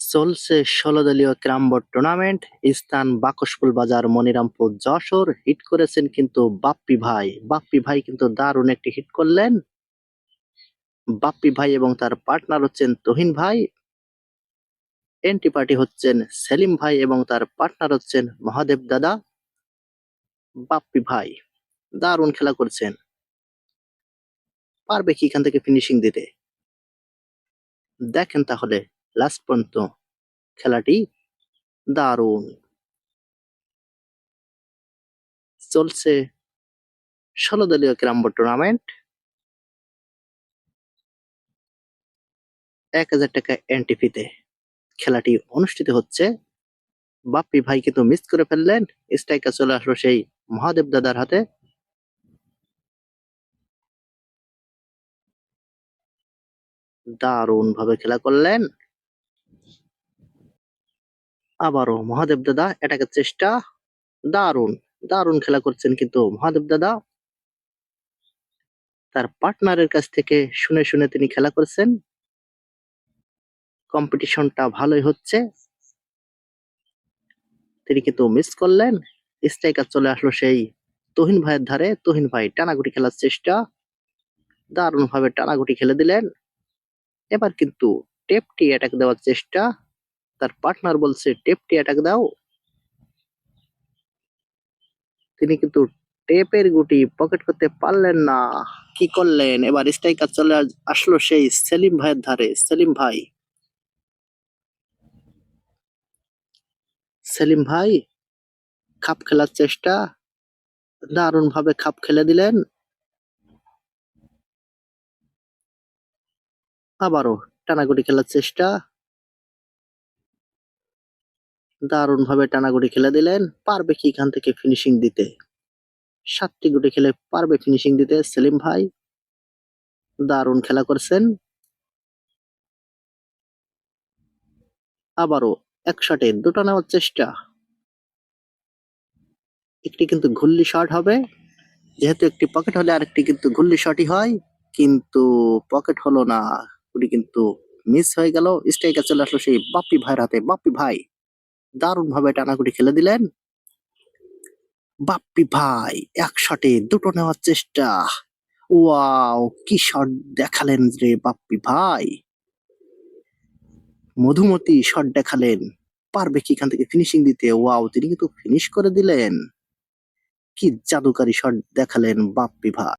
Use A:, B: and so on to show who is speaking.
A: চলছে ১৬ দলীয় carrom board tournament. স্থান বাকশপুল বাজার, মনিরামপুর, যশোর। হিট করেছেন কিন্তু বাপ্পি ভাই। বাপ্পি ভাই কিন্তু দারুণ একটি হিট করলেন। বাপ্পি ভাই এবং তার পার্টনার হচ্ছেন তুহিন ভাই। এন্ট্রি পার্টি হচ্ছেন সেলিম ভাই এবং তার পার্টনার হচ্ছেন মহাদেব দাদা। বাপ্পি ভাই দারুণ খেলা করছেন। পারবে কি এখান থেকে ফিনিশিং দিতে? দেখেন তাহলে লাস্ট পর্যন্ত খেলাটি দারুণ চলছে। ১৬ দলীয় ক্যারাম বোর্ড টুর্নামেন্ট। ১,০০০ টাকা এন্ট্রি ফিতে খেলাটি অনুষ্ঠিত হচ্ছে। বাপ্পি ভাই কিন্তু মিস করে ফেললেন। স্ট্রাইকার চলে আসলো সেই মহাদেব দাদার হাতে। দারুণ ভাবে খেলা করলেন। আবারও মহাদেব দাদা এটাকে চেষ্টা। দারুণ দারুণ খেলা করছেন কিন্তু মহাদেব দাদা। তার পার্টনারের কাছ থেকে শুনে শুনে তিনি খেলা করছেন। কম্পিটিশনটা ভালোই হচ্ছে। তিনি কিন্তু মিস করলেন। স্ট্রাইকার চলে আসলো সেই তুহিন ভাইয়ের ধারে। তুহিন ভাই টানাগুটি খেলার চেষ্টা। দারুণ ভাবে টানাগুটি খেলে দিলেন। এবার কিন্তু টেপটি অ্যাটাক দেওয়ার চেষ্টা। তার পার্টনার বলছে টেপটি অ্যাটাক দাও। তিনি কিন্তু টেপের গুটি পকেট করতে পারলেন না। কি করলেন? এবার স্ট্রাইকার চলে আসলো সেই সেলিম ভাইয়ের ধারে। সেলিম ভাই খাপ খেলার চেষ্টা। দারুণ ভাবে খাপ খেলে দিলেন। আবারও টানাগুটি খেলার চেষ্টা। দারুণ ভাবে টানাগুটি খেলে দিলেন। পারবে কি এখান থেকে ফিনিশিং দিতে? ৭টি গুটি খেলে পারবে ফিনিশিং দিতে সেলিম ভাই। দারুণ খেলা করছেন। আবারও এক শটে দুটো নেওয়ার চেষ্টা। একটি কিন্তু ঘুল্লি শট হবে। যেহেতু একটি পকেট হলে আরেকটি কিন্তু ঘুল্লি শটই হয়। কিন্তু পকেট হলো না। গুটি কিন্তু মিস হয়ে গেল। স্ট্রাইকার চলে আসলো সেই বাপ্পি ভাইয়ের হাতে। বাপ্পি ভাই দারুণ ভাবে টানাগুটি খেলে দিলেন। বাপ্পি ভাই এক শটে দুটো নেওয়ার চেষ্টা। ওয়াও কি শট দেখালেন রে বাপ্পি ভাই। মধুমতি শট দেখালেন। পারবে কি এখান থেকে ফিনিশিং দিতে? ওয়াও তিনি কিন্তু ফিনিশ করে দিলেন। কি জাদুকারী শট দেখালেন বাপ্পি ভাই।